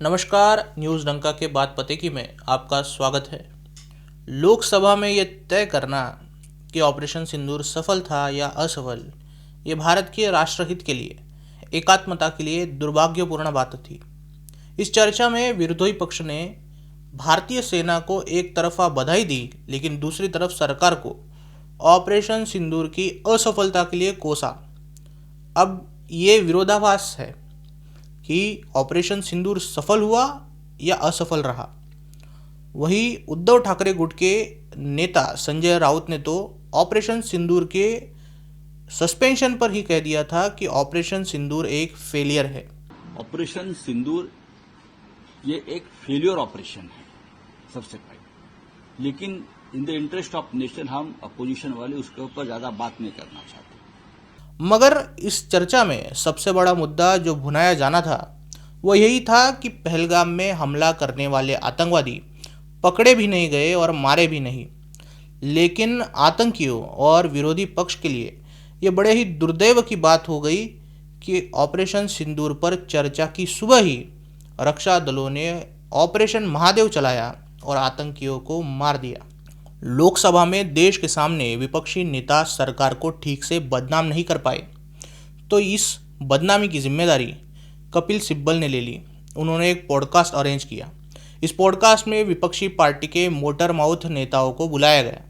नमस्कार। न्यूज़ डंका के बात पते की में आपका स्वागत है। लोकसभा में यह तय करना कि ऑपरेशन सिंदूर सफल था या असफल, ये भारत के राष्ट्रहित के लिए, एकात्मता के लिए दुर्भाग्यपूर्ण बात थी। इस चर्चा में विरोधी पक्ष ने भारतीय सेना को एक तरफा बधाई दी, लेकिन दूसरी तरफ सरकार को ऑपरेशन सिंदूर की असफलता के लिए कोसा। अब ये विरोधाभास है कि ऑपरेशन सिंदूर सफल हुआ या असफल रहा। वहीं उद्धव ठाकरे गुट के नेता संजय राउत ने तो ऑपरेशन सिंदूर के सस्पेंशन पर ही कह दिया था कि ऑपरेशन सिंदूर एक फेलियर है। ऑपरेशन सिंदूर ये एक फेलियर ऑपरेशन है सबसे पहले, लेकिन in the interest of nation हम अपोजिशन वाले उसके ऊपर ज्यादा बात नहीं करना चाहते। मगर इस चर्चा में सबसे बड़ा मुद्दा जो भुनाया जाना था वो यही था कि पहलगाम में हमला करने वाले आतंकवादी पकड़े भी नहीं गए और मारे भी नहीं। लेकिन आतंकियों और विरोधी पक्ष के लिए ये बड़े ही दुर्दैव की बात हो गई कि ऑपरेशन सिंदूर पर चर्चा की सुबह ही रक्षा दलों ने ऑपरेशन महादेव चलाया और आतंकियों को मार दिया। लोकसभा में देश के सामने विपक्षी नेता सरकार को ठीक से बदनाम नहीं कर पाए, तो इस बदनामी की जिम्मेदारी कपिल सिब्बल ने ले ली। उन्होंने एक पॉडकास्ट अरेंज किया। इस पॉडकास्ट में विपक्षी पार्टी के मोटर माउथ नेताओं को बुलाया गया,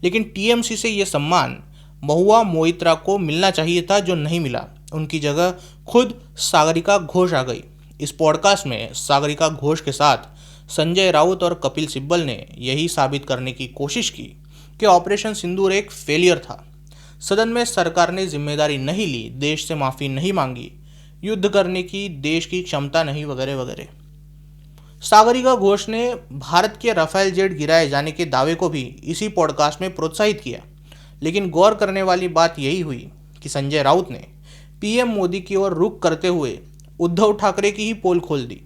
लेकिन टीएमसी से ये सम्मान महुआ मोइत्रा को मिलना चाहिए था, जो नहीं मिला। उनकी जगह खुद सागरिका घोष आ गई। इस पॉडकास्ट में सागरिका घोष के साथ संजय राउत और कपिल सिब्बल ने यही साबित करने की कोशिश की कि ऑपरेशन सिंदूर एक फेलियर था। सदन में सरकार ने जिम्मेदारी नहीं ली, देश से माफ़ी नहीं मांगी, युद्ध करने की देश की क्षमता नहीं, वगैरह वगैरह। सागरिका घोष ने भारत के राफेल जेट गिराए जाने के दावे को भी इसी पॉडकास्ट में प्रोत्साहित किया। लेकिन गौर करने वाली बात यही हुई कि संजय राउत ने पीएम मोदी की ओर रुख करते हुए उद्धव ठाकरे की ही पोल खोल दी।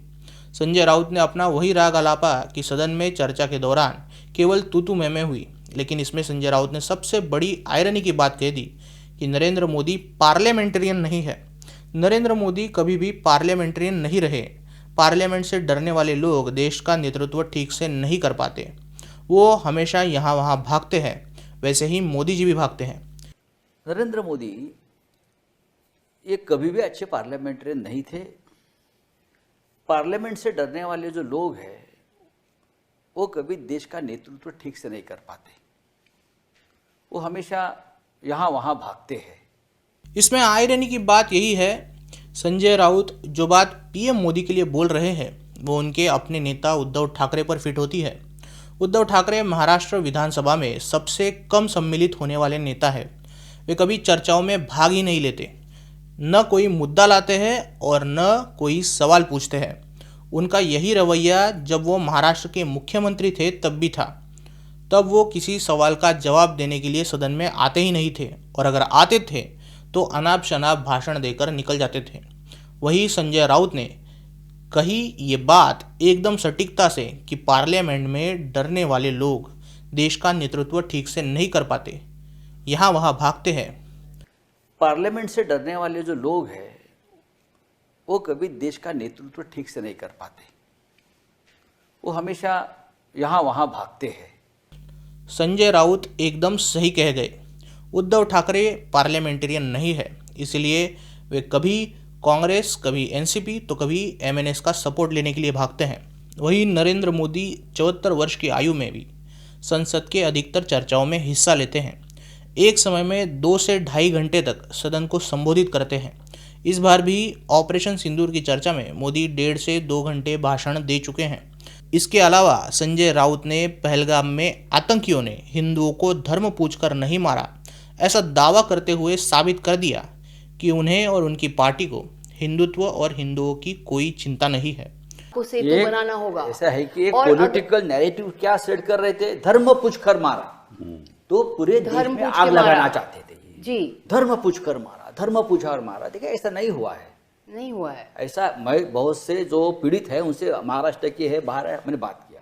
संजय राउत ने अपना वही राग आलापा कि सदन में चर्चा के दौरान केवल तू मैं हुई, लेकिन इसमें संजय राउत ने सबसे बड़ी आयरनी की बात कह दी कि नरेंद्र मोदी पार्लियामेंटेरियन नहीं है। नरेंद्र मोदी कभी भी पार्लियामेंटेरियन नहीं रहे। पार्लियामेंट से डरने वाले लोग देश का नेतृत्व ठीक से नहीं कर पाते। वो हमेशा यहाँ वहाँ भागते हैं, वैसे ही मोदी जी भी भागते हैं। नरेंद्र मोदी ये कभी भी अच्छे पार्लियामेंटेरियन नहीं थे। पार्लियामेंट से डरने वाले जो लोग हैं वो कभी देश का नेतृत्व ठीक से नहीं कर पाते। वो हमेशा यहाँ वहाँ भागते हैं। इसमें आयरनी की बात यही है, संजय राउत जो बात पीएम मोदी के लिए बोल रहे हैं वो उनके अपने नेता उद्धव ठाकरे पर फिट होती है। उद्धव ठाकरे महाराष्ट्र विधानसभा में सबसे कम सम्मिलित होने वाले नेता है। वे कभी चर्चाओं में भाग ही नहीं लेते, न कोई मुद्दा लाते हैं और न कोई सवाल पूछते हैं। उनका यही रवैया जब वो महाराष्ट्र के मुख्यमंत्री थे तब भी था। तब वो किसी सवाल का जवाब देने के लिए सदन में आते ही नहीं थे, और अगर आते थे तो अनाप शनाप भाषण देकर निकल जाते थे। वही संजय राउत ने कही ये बात एकदम सटीकता से कि पार्लियामेंट में डरने वाले लोग देश का नेतृत्व ठीक से नहीं कर पाते, यहाँ वहाँ भागते हैं। पार्लियामेंट से डरने वाले जो लोग हैं वो कभी देश का नेतृत्व ठीक से नहीं कर पाते। वो हमेशा यहाँ वहाँ भागते हैं। संजय राउत एकदम सही कह गए। उद्धव ठाकरे पार्लियामेंटेरियन नहीं है, इसलिए वे कभी कांग्रेस, कभी एनसीपी तो कभी एमएनएस का सपोर्ट लेने के लिए भागते हैं। वही नरेंद्र मोदी 74 वर्ष की आयु में भी संसद के अधिकतर चर्चाओं में हिस्सा लेते हैं। एक समय में 2 से ढाई घंटे तक सदन को संबोधित करते हैं। इस बार भी ऑपरेशन सिंदूर की चर्चा में मोदी 1.5 से 2 घंटे भाषण दे चुके हैं। इसके अलावा संजय राउत ने पहलगाम में आतंकियों ने हिंदुओं को धर्म पूछकर नहीं मारा, ऐसा दावा करते हुए साबित कर दिया कि उन्हें और उनकी पार्टी को हिंदुत्व और हिंदुओं की कोई चिंता नहीं है। सेतु बनाना होगा। ऐसा है कि एक पॉलिटिकल नैरेटिव क्या सेट कर रहे थे, धर्म पूछकर मारा, तो पूरे देश में आग लगाना चाहते थे जी। धर्म पूछकर मारा, धर्म पूछकर मारा। देखिए ऐसा नहीं हुआ है, नहीं हुआ है ऐसा। मैं बहुत से जो पीड़ित है उनसे, महाराष्ट्र के है, बाहर है, मैंने बात किया,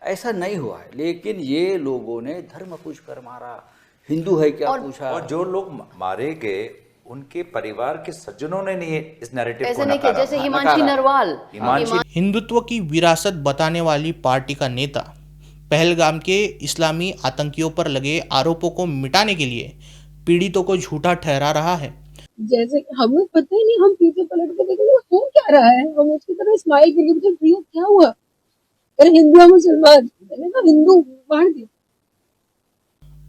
ऐसा नहीं हुआ है। लेकिन ये लोगों ने धर्म पूछकर मारा, हिंदू है क्या पूछा। और जो लोग मारे गए उनके परिवार के सज्जनों ने नहीं इस नैरेटिव ऐसे को नहीं किया, नकारा, जैसे हाँ, हिमांशी नकारा। नरवाल। हिमांशी हिंदुत्व की विरासत बताने वाली पार्टी का नेता पहलगाम के इस्लामी आतंकियों पर लगे आरोपों को मिटाने के लिए पीड़ितों को झूठा ठहरा रहा है। जैसे कि हमें पता ही नहीं, हम पीछे पलट के देखेंगे हो क्या रहा है, हम उसकी तरफ स्माइल के लिए मुझे भैया क्या हुआ, अरे हिंदू है मुसलमान, मैंने कहा हिंदू मार दिया।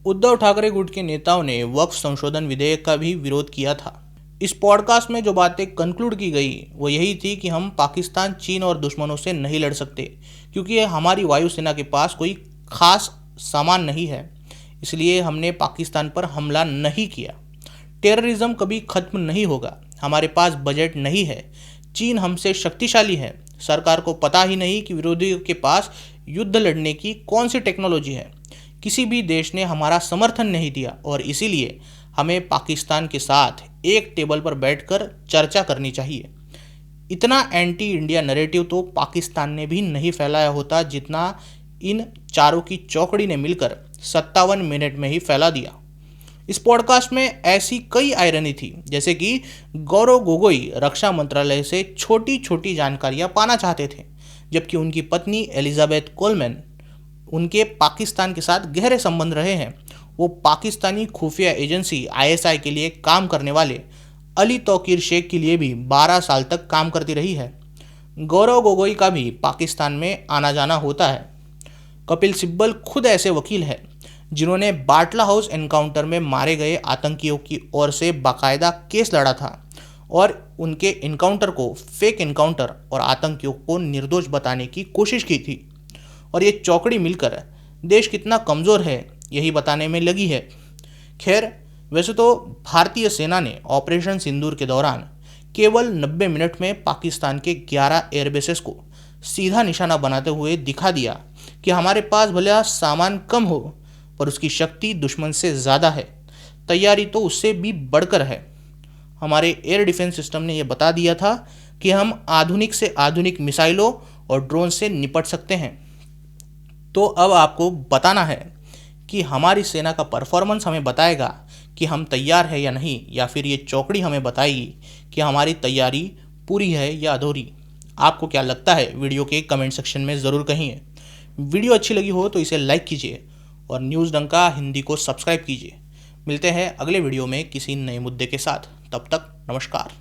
उद्धव ठाकरे गुट के नेताओं ने वक्फ संशोधन विधेयक का भी विरोध किया था। इस पॉडकास्ट में जो बातें कंक्लूड की गई वो यही थी कि हम पाकिस्तान, चीन और दुश्मनों से नहीं लड़ सकते क्योंकि हमारी वायुसेना के पास कोई खास सामान नहीं है, इसलिए हमने पाकिस्तान पर हमला नहीं किया। टेररिज्म कभी खत्म नहीं होगा, हमारे पास बजट नहीं है, चीन हमसे शक्तिशाली है, सरकार को पता ही नहीं कि विरोधियों के पास युद्ध लड़ने की कौन सी टेक्नोलॉजी है, किसी भी देश ने हमारा समर्थन नहीं दिया और इसीलिए हमें पाकिस्तान के साथ एक टेबल पर बैठकर चर्चा करनी चाहिए। इतना एंटी इंडिया नैरेटिव तो पाकिस्तान ने भी नहीं फैलाया होता जितना इन चारों की चौकड़ी ने मिलकर 57 मिनट में ही फैला दिया। इस पॉडकास्ट में ऐसी कई आयरनी थी, जैसे कि गौरव गोगोई रक्षा मंत्रालय से छोटी छोटी जानकारियां पाना चाहते थे, जबकि उनकी पत्नी एलिजाबेथ कोलमैन उनके पाकिस्तान के साथ गहरे संबंध रहे हैं। वो पाकिस्तानी खुफिया एजेंसी आईएसआई के लिए काम करने वाले अली तौकीर शेख के लिए भी 12 साल तक काम करती रही है। गौरव गोगोई का भी पाकिस्तान में आना जाना होता है। कपिल सिब्बल खुद ऐसे वकील हैं जिन्होंने बाटला हाउस एनकाउंटर में मारे गए आतंकियों की ओर से बाकायदा केस लड़ा था और उनके एनकाउंटर को फेक एनकाउंटर और आतंकियों को निर्दोष बताने की कोशिश की थी। और ये चौकड़ी मिलकर देश कितना कमज़ोर है यही बताने में लगी है। खैर, वैसे तो भारतीय सेना ने ऑपरेशन सिंदूर के दौरान केवल 90 मिनट में पाकिस्तान के 11 एयरबेसेस को सीधा निशाना बनाते हुए दिखा दिया कि हमारे पास भले सामान कम हो पर उसकी शक्ति दुश्मन से ज़्यादा है, तैयारी तो उससे भी बढ़कर है। हमारे एयर डिफेंस सिस्टम ने यह बता दिया था कि हम आधुनिक से आधुनिक मिसाइलों और ड्रोन से निपट सकते हैं। तो अब आपको बताना है कि हमारी सेना का परफॉर्मेंस हमें बताएगा कि हम तैयार है या नहीं, या फिर ये चौकड़ी हमें बताएगी कि हमारी तैयारी पूरी है या अधूरी। आपको क्या लगता है वीडियो के कमेंट सेक्शन में ज़रूर कहिए। वीडियो अच्छी लगी हो तो इसे लाइक कीजिए और न्यूज़ डंका हिंदी को सब्सक्राइब कीजिए। मिलते हैं अगले वीडियो में किसी नए मुद्दे के साथ, तब तक नमस्कार।